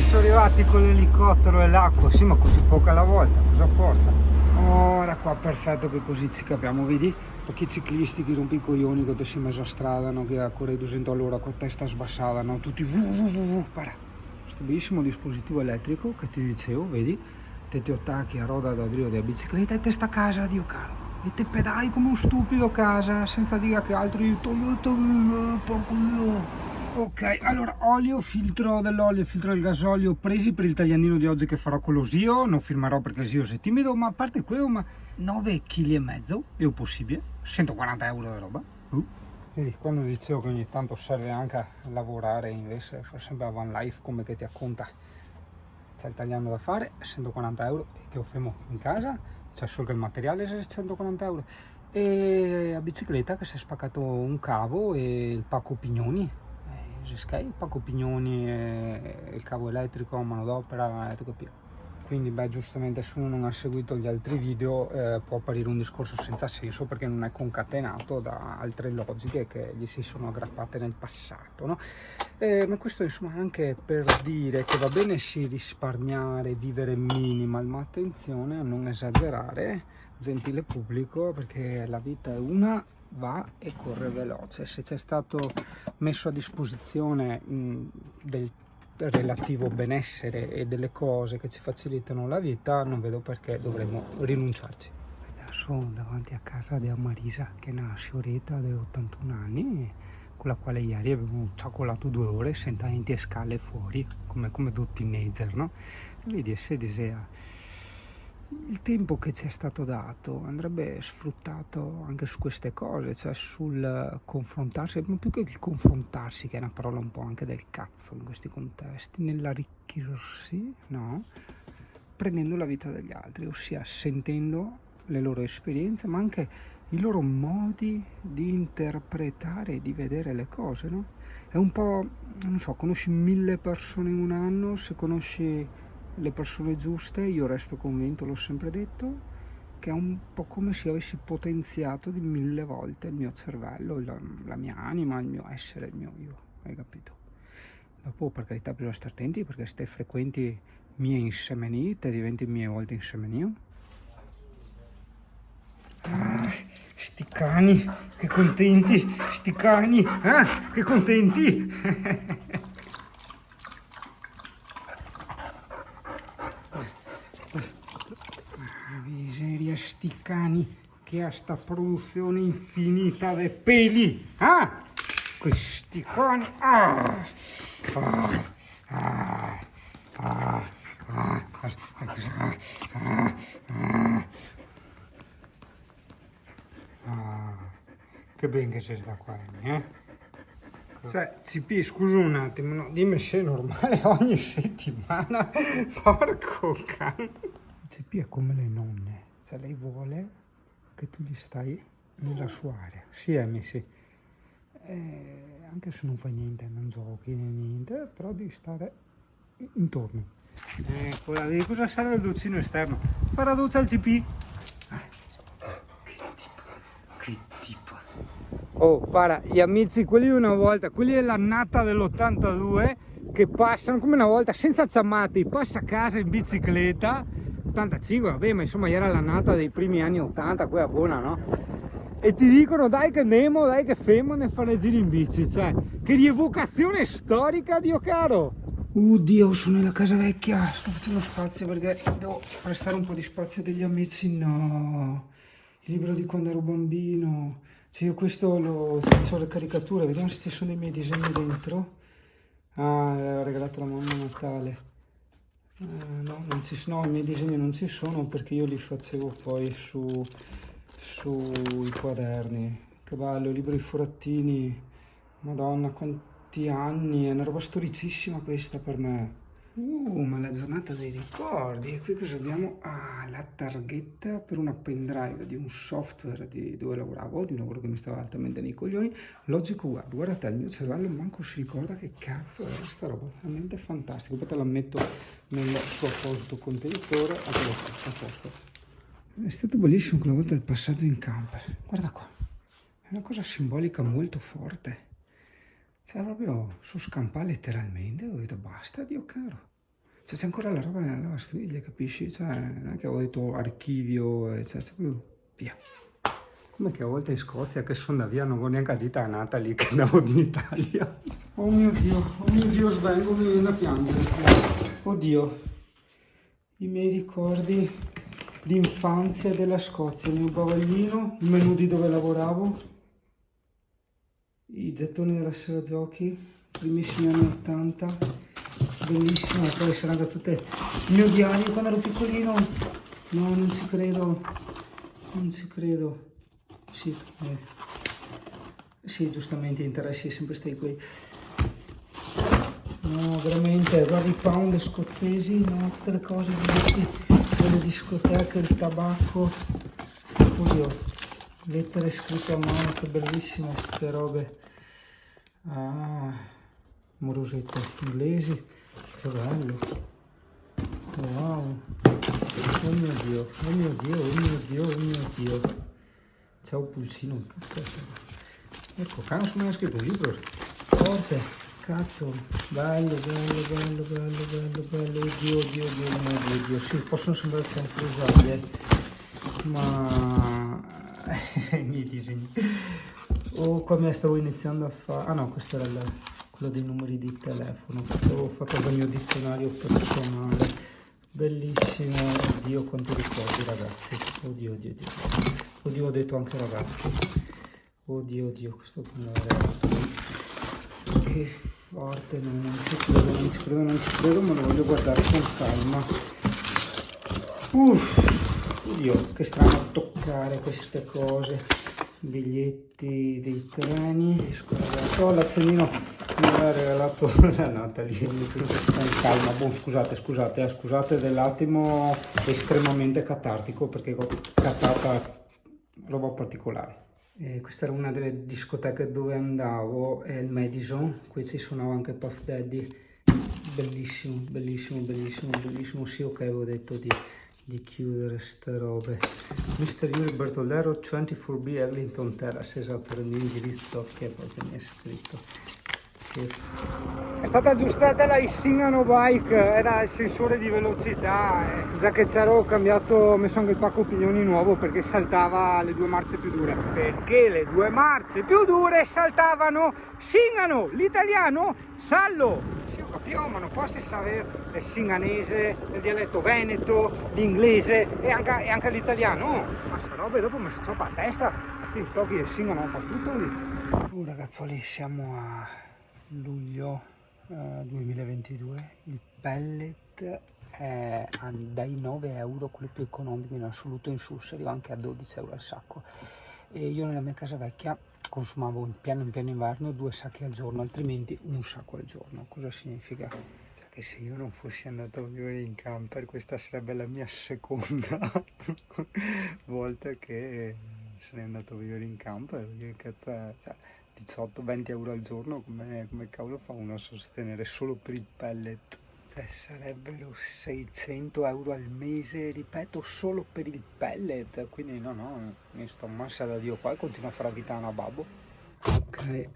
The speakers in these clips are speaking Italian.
sono arrivati con l'elicottero e l'acqua, sì, ma così poca alla volta, cosa porta? Ora qua, perfetto, che così ci capiamo, vedi? Pochi ciclisti che rompi i coglioni quando si mezzo a strada, no? Che a correre 200 all'ora con testa sbassata, no? Tutti para. Questo bellissimo dispositivo elettrico che ti dicevo, vedi? Te ti attacchi a roda da drio della bicicletta e te sta a casa, Dio caro. E te pedai come un stupido a casa, senza dire che altro io togliete, porco Dio. Ok, allora olio, filtro dell'olio, filtro del gasolio presi per il tagliandino di oggi che farò con lo zio. Non filmerò perché zio sei timido, ma a parte quello, ma 9,5 kg è possibile, 140 euro di roba. Vedi, quando dicevo che ogni tanto serve anche a lavorare, invece fa sempre a van life come che ti acconta. C'è il tagliando da fare, 140 euro, che ho fermo in casa, c'è solo che il materiale è 140 euro. E a bicicletta che si è spaccato un cavo e il pacco pignoni. Il pacco pignoni e il cavo elettrico, manodopera, quindi beh, giustamente se uno non ha seguito gli altri video può apparire un discorso senza senso perché non è concatenato da altre logiche che gli si sono aggrappate nel passato, no? Ma questo insomma anche per dire che va bene sì risparmiare, vivere minimal, ma attenzione a non esagerare, gentile pubblico, perché la vita è una, va e corre veloce. Se c'è stato messo a disposizione del relativo benessere e delle cose che ci facilitano la vita, non vedo perché dovremmo rinunciarci. Adesso davanti a casa di Marisa, che è una fioretta di 81 anni, con la quale ieri abbiamo cioccolato 2 ore sentamente a scale fuori, come due teenager, no? E vedi, se desea il tempo che ci è stato dato andrebbe sfruttato anche su queste cose, cioè sul confrontarsi, ma più che il confrontarsi, che è una parola un po' anche del cazzo in questi contesti, nell'arricchirsi, no? Prendendo la vita degli altri, ossia sentendo le loro esperienze, ma anche i loro modi di interpretare e di vedere le cose, no? È un po', non so, conosci 1000 persone in un anno, se conosci le persone giuste, io resto convinto, l'ho sempre detto, che è un po' come se avessi potenziato di 1000 volte il mio cervello, la mia anima, il mio essere, il mio io, hai capito? Dopo, per carità, bisogna stare attenti perché se te frequenti mie insemenite, diventi 1000 volte insemenio. Sti cani, che contenti, sti cani, che contenti. Miseria, sti cani, che ha sta produzione infinita di peli, questi cani, che ben che c'è sta qua, Cioè, CP, scusa un attimo, no, dimmi se è normale ogni settimana, porco cane. CP è come le nonne, cioè lei vuole che tu gli stai nella sua area, sì Amy, sì. Anche se non fai niente, non giochi né niente, però devi stare intorno. Ecco, vedi cosa serve il doccino esterno? Fare la doccia al CP. Che tipo. Oh, para, gli amici, quelli di una volta, quelli dell'annata dell'82 che passano come una volta senza ciammati, passa a casa in bicicletta, 85, vabbè, ma insomma era l'annata dei primi anni 80, quella buona, no? E ti dicono dai che andiamo, dai che femmine a fare giri in bici, cioè, che rievocazione storica, Dio caro! Oddio, sono nella casa vecchia, sto facendo spazio perché devo prestare un po' di spazio degli amici, no, il libro di quando ero bambino, cioè io questo lo faccio le caricature, vediamo se ci sono i miei disegni dentro. L'ho regalato la mamma a Natale. No, non ci sono, i miei disegni non ci sono perché io li facevo poi sui quaderni. Che bello, libro di Furattini, madonna quanti anni, è una roba storicissima questa per me. Ma la giornata dei ricordi, e qui cosa abbiamo? La targhetta per una pendrive di un software dove lavoravo, di un lavoro che mi stava altamente nei coglioni. Logico Web, guarda te, il mio cervello manco si ricorda che cazzo è sta roba, veramente fantastico. Poi te la metto nel suo apposito contenitore, a posto. È stato bellissimo quella volta il passaggio in camper, guarda qua, è una cosa simbolica molto forte. Cioè proprio su scampa letteralmente, ho detto basta, Dio caro. Cioè, c'è ancora la roba nella lavastoviglie, capisci? Cioè, non è che ho detto archivio, cioè, c'è proprio via. Come che a volte in Scozia, che sono da via, non ho neanche dita nata lì, che andavo in Italia. Oh mio Dio, svengo, mi viene da piangere. Oddio, i miei ricordi di infanzia della Scozia, il mio bavaglino, il menù di dove lavoravo, i gettoni della sera giochi, primissimi anni 80, bellissimo, poi saranno tutte il mio diario quando ero piccolino, no, non ci credo, sì, sì, giustamente, interessi è sempre stati quei, no, veramente, guardi i pound scozzesi, no, tutte le cose, le discoteche, il tabacco, oddio, lettere scritte a mano, che bellissime ste robe. Ah, morosette inglesi, che bello. Wow. Oh mio Dio, oh mio Dio, oh mio Dio, oh mio Dio. Ciao pulcino, cazzo è stato? Ecco, qua non sono mai scritto un libro. Forte, cazzo, bello, oddio. Sì, possono sembrare sempre usabili, ma i miei disegni. Oh, qua mi stavo iniziando a fare. Ah no, questo era quello dei numeri di telefono. Avevo fatto il mio dizionario personale. Bellissimo, oddio quanti ricordi ragazzi. Oddio. Oddio, ho detto anche ragazzi. Oddio, questo come era. Che forte, non ci credo, ma lo voglio guardare con calma. Oddio, che strano toccare queste cose. Biglietti dei treni, oh, l'accendino mi aveva regalato la Natalie, con calma. Boh, scusate dell'attimo estremamente catartico, perché ho cattata roba particolare. Questa era una delle discoteche dove andavo, è il Madison, qui ci suonava anche Puff Daddy, bellissimo, sì, ok, avevo detto di chiudere ste robe. Mr. Yuri Bertolero, 24B Eglinton Terrace, esatto, era il mio indirizzo che proprio mi è scritto. È stata aggiustata la Isingano Bike, era il sensore di velocità, già che c'ero ho cambiato, ho messo anche il pacco pignoni nuovo perché saltava le due marce più dure. Perché le due marce più dure saltavano Singano, l'italiano sallo. Sì, ho capito, ma non posso sapere il singanese, il dialetto veneto, l'inglese e anche l'italiano. Ma sta roba dopo mi si cioppa a testa, ti tocchi il Singano un po' tutto lì. Ragazzuoli, siamo a luglio 2022, il pellet è dai 9 euro, quello più economico in assoluto, in su si arriva anche a 12 euro al sacco, e io nella mia casa vecchia consumavo in pieno inverno 2 sacchi al giorno, altrimenti un sacco al giorno. Cosa significa? Cioè che se io non fossi andato a vivere in camper, questa sarebbe la mia seconda volta che sarei andato a vivere in camper, perché cazzo, cioè, 18-20 euro al giorno, come cavolo fa uno a sostenere solo per il pellet? Cioè sarebbero 600 euro al mese, ripeto, solo per il pellet, quindi no, mi sto massa da Dio qua e continuo a fare la vita a una babbo. Ok,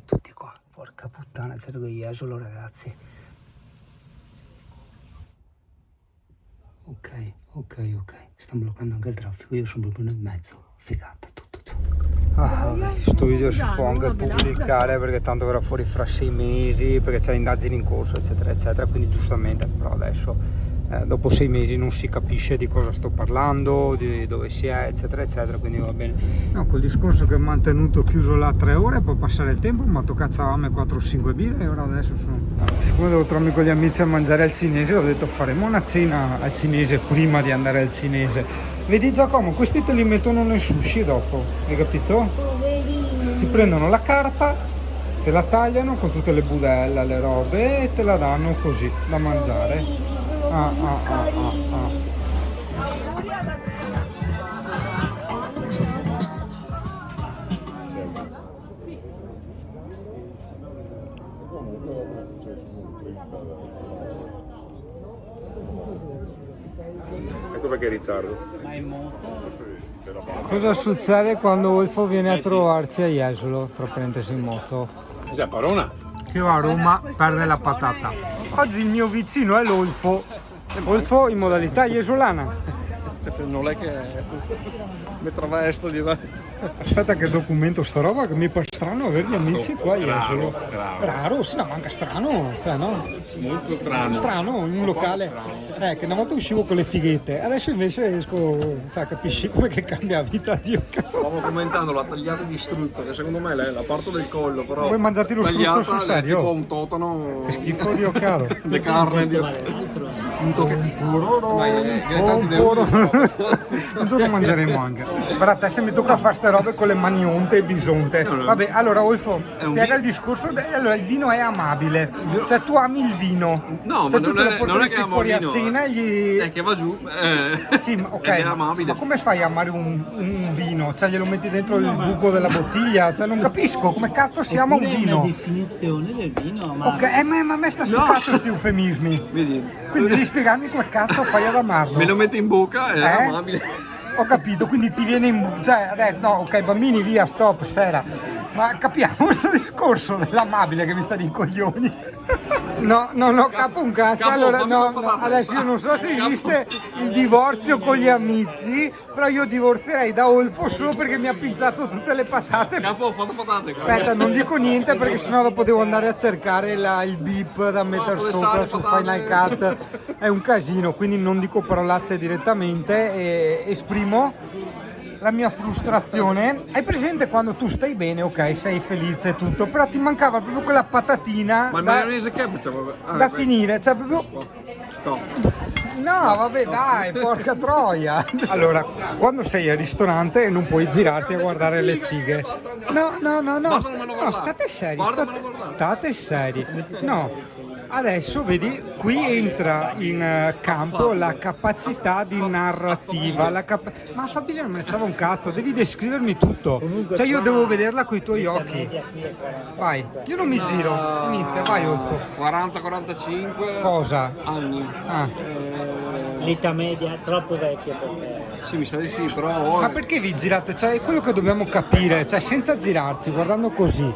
tutti qua, porca puttana, certo che Jesolo ragazzi. Ok, stanno bloccando anche il traffico, io sono proprio nel mezzo, figata tutto ciò. Vabbè, sto video si può anche pubblicare perché tanto verrà fuori fra 6 mesi, perché c'è indagini in corso eccetera, quindi giustamente, però adesso dopo 6 mesi non si capisce di cosa sto parlando, di dove si è eccetera, quindi va bene. No, col discorso che ho mantenuto chiuso là 3 ore per passare il tempo, ma toccavamo 4-5 birre e ora adesso sono... Siccome devo trovarmi con gli amici a mangiare al cinese, ho detto faremo una cena al cinese prima di andare al cinese. Vedi Giacomo, questi te li mettono nel sushi dopo, hai capito? Poverino. Ti prendono la carpa, te la tagliano con tutte le budella, le robe e te la danno così da mangiare. Ecco perché è in ritardo. Cosa succede quando Wolfo viene a trovarci a Jesolo, tra parentesi in moto? Sei a Parona? che va a Roma perde la patata. Oggi il mio vicino è l'Olfo. Olfo in modalità isolana. Non è che mi travesto di Aspetta che documento sta roba, che mi pare strano avere gli amici qua a Jesolo. Raro, sì, no, manca strano, cioè no? Molto strano. Strano, in un locale. Che una volta uscivo con le fighette, adesso invece esco, cioè capisci come che cambia la vita, Dio cavolo. Stavo commentando la tagliata di struzzo, che secondo me è la parte del collo, però Vuoi mangiarti lo struzzo sul tagliata è serio? tipo un totano. Che schifo, Dio caro. di carne di Un giorno mangeremo anche. Guarda, te se mi tocca fare ste robe con le mani onte e bisonte. No. Vabbè, allora Olfo, È un spiega vi- il discorso. Allora, il vino è amabile. Cioè, tu ami il vino. No, cioè, ma tu non te lo è che porteresti amo fuori il a vino, cena e gli... È che va giù. Sì, ma ok. Ed è amabile. Ma come fai a amare un vino? Cioè, glielo metti dentro il buco della bottiglia? Cioè, non capisco come cazzo si ama un Oppure è vino. una definizione del vino, ma Ok, ma a me sta sul No. cazzo sti eufemismi. Vedi? Quindi devi spiegarmi come cazzo fai ad amarlo. Me lo metto in bocca, è amabile. Ho capito, quindi ti viene in... Cioè, adesso, no, ok, bambini, via, stop, sera. Ma capiamo questo discorso dell'amabile che mi sta di coglioni. No, capo un cazzo. Capo, Allora, fammi no, una patata. adesso io non so se Capo. esiste il divorzio con gli amici, però io divorzierei da Olfo solo perché mi ha pinzato tutte le patate. Capo, ho fatto patate. Aspetta, non dico niente perché sennò dopo devo andare a cercare il beep da mettere dove sopra sale, su patate. Final Cut. È un casino, quindi non dico parolazze direttamente e esprimo la mia frustrazione. Hai presente quando tu stai bene, ok, sei felice e tutto, però ti mancava proprio quella patatina Ma il da, maionese che da finire, cioè proprio... No. No, vabbè, dai, porca troia. Allora, quando sei al ristorante non puoi girarti a guardare le fighe. No, state seri, state seri. No, adesso vedi, qui entra in campo la capacità di narrativa. Ma Fabio non me ne c'era un cazzo, devi descrivermi tutto. Cioè io devo vederla coi tuoi occhi. Vai, io non mi giro, inizia, vai Olfo. 40-45 Cosa? anni. Ah. l'età media troppo vecchia per me. Sì, mi sa di sì, però Ma perché vi girate? Cioè, è quello che dobbiamo capire, cioè senza girarsi, guardando così.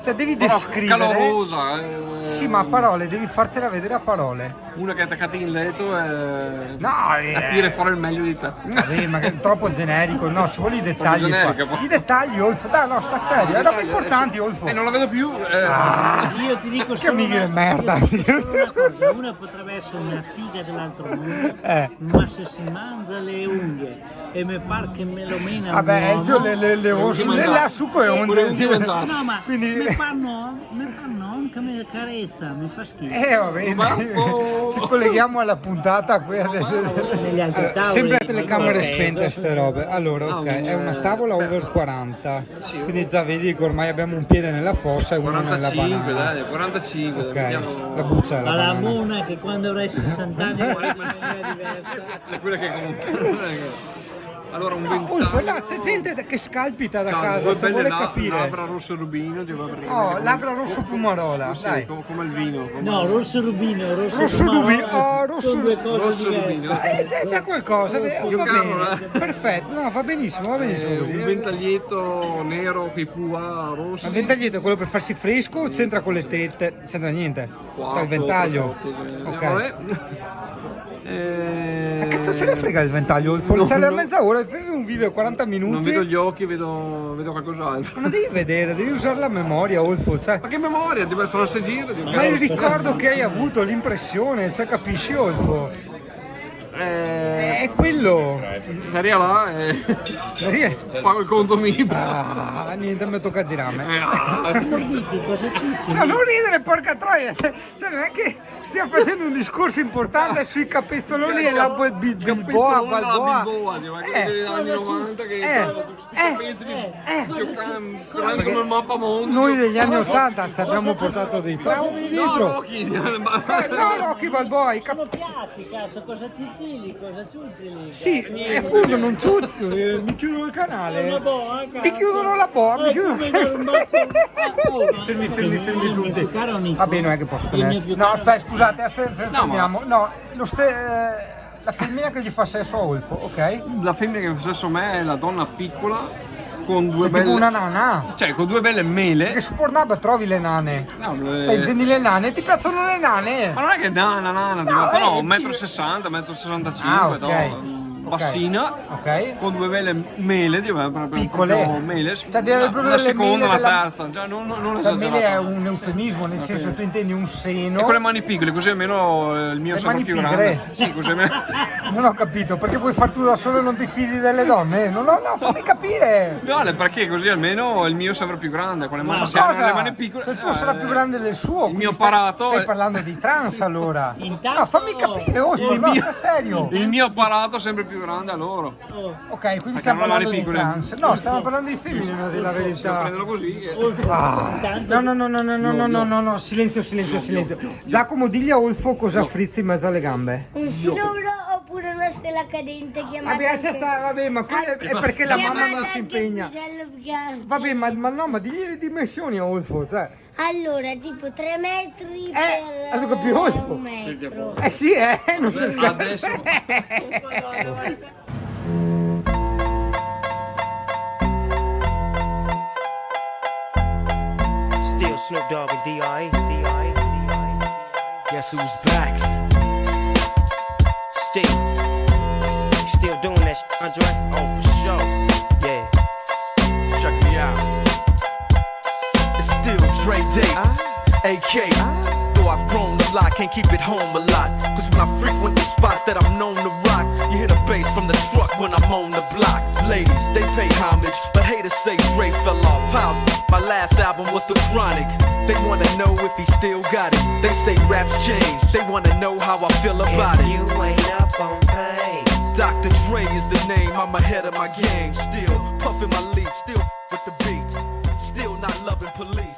Cioè devi però descrivere. calorosa. Sì, ma a parole, devi farcela vedere a parole. Una che è attaccata in letto e No, attira fuori il meglio di te. vabbè, ma che è troppo generico, no, ci vuole i dettagli. generica, qua. poi. I dettagli, Olfo. Dai, no, sta serio, è roba importanti, Olfo. E non la vedo più. Io ti dico Che solo amiche una, di merda. io ti dico solo una cosa, una potrebbe essere una figa dell'altro mondo, ma se si mangia le unghie e mi par che me lo mena Vabbè, un io uomo, le unghie le mangiate. la succo e Pure unghie onde. mangiate. no, ma Quindi... mi fanno che mi carezza, mi fa schifo. Va bene, Ma- ci colleghiamo alla puntata qui Negli altri allora, tavoli, sempre a telecamere ok. spente ste robe. Allora, ok, è una tavola over 40. Sì. Quindi già vedi che ormai abbiamo un piede nella fossa e uno nella 45, banana. dai, 45. Ok, mettiamo- la buccia è la Alla banana. mona che quando avrai 60 anni vorrei maniera diversa. È quella che comunque. Allora un No, 20 Olfo, anni. là, c'è gente che scalpita da Ciao, casa, due se belle vuole la- capire. labbra rosso rubino, ti va bene. Oh, labbra rosso pumarola, Sì, dai. come il vino. come- No, rosso rubino, Rosso romano, rubino, oh, rosso- sono due cose rosso diverse. rubino. C'è qualcosa, va Io cavolo, bene, perfetto, no, va benissimo così. Un ventaglietto nero con i pua rossi. Ma il ventaglietto è quello per farsi fresco o c'entra con le tette? C'entra niente? Qua, Cioè il ventaglio? sotto, Ok. vabbè. Ma cazzo se ne frega il ventaglio? No, C'è la no. mezz'ora, fai un video 40 minuti. Non vedo gli occhi, vedo qualcos'altro. Ma non devi vedere, devi usare la memoria, Olfo, cioè. Ma che memoria, deve essere una segire. Ma il ricordo che hai avuto, l'impressione, cioè capisci Olfo? È quello. Daria là pago il conto MIP. Ah, niente, mi tocca girarmi. Dici, cosa dici? No, non ridere, porca troia! Cioè, non è che stiamo facendo un discorso importante sui capezzoloni e la Bilboa, Balboa. Quelli degli anni 90 che stavano tutti sti capelli, grandi come il mappa mondo. Noi degli anni 80 ci abbiamo portato dei traumi dietro. Rocky. No, Rocky Balboa, i Sono piatti, cazzo, cosa titili, cosa ciucili? Sì, e appunto non ciuzzo, mi chiudono il canale. Una boa, cazzo. Mi chiudono la boa, mi chiudono. come dare un bacio. Fermi tutti. Caro amico, Va bene, non è che posso il mio tenere. più No, caro- aspetta, scusate, fermiamo. No, la femmina che gli fa sesso a Olfo, ok? La femmina che fa sesso a me è la donna piccola con due Cioè, tipo belle... una nana. Cioè, con due belle mele. Perché su Pornhub trovi le nane. No, Cioè, intendi le nane? Ti piacciono le nane? ma non è che nana, però 1,60 m, 1,65 m, Ah, ok. bassina, Ok. con due belle mele, proprio Piccole. proprio mele, Cioè, deve avere proprio una delle seconda, mele una della- terza, cioè non Cioè, mele è esagerato. un eufemismo, nel senso tu intendi un seno. E con le mani piccole, così almeno il mio Le sembra mani più pigre? grande. Sì, così almeno... Non ho capito, perché vuoi far tu da solo e non ti fidi delle donne? No, fammi capire! No, perché così almeno il mio sembra più grande, con le mani, Ma se hanno cosa? le mani piccole. Cioè, il tuo sarà più grande del suo. Il mio quindi apparato Stai è- parlando di trans allora. Intanto- No, fammi capire, oh, Il no, mio- è serio. Il mio apparato è sempre più grande a loro. Oh, Ok, quindi Perché stiamo hanno le parlando mani di piccole. trans. No, stiamo parlando di femmine, a dire la verità. Prenderlo così. intanto No, silenzio. Giacomo, digli a Olfo cosa frizzi in mezzo alle gambe. Un siluro oppure una stella cadente chiamata Vabbè, ma qui è perché la mamma non si impegna. pisello gigante. Vabbè, ma digli le dimensioni a Olfo, cioè. Allora, tipo 3 metri ha per capito Olfo? 1 metro. Sì, non si scherza. Adesso Still Snoop Dogg and D.I. Guess who's back? Still doing that shit, Andre? Oh, for sure. Yeah. Check me out. It's still Dre Day, AK. Though I've grown a lot, can't keep it home a lot. Cause when I frequent the spots that I'm known to rock, you hear the bass from the truck when I'm on the block. Ladies, they pay homage, but haters say Dre fell off. How? My last album was The Chronic. They wanna know if he still got it. They say raps change. They wanna know how I feel about If it. you ain't up on pace, Dr. Dre is the name, I'm ahead of my game. Still puffin' my leaf, still with the beats. Still not loving police.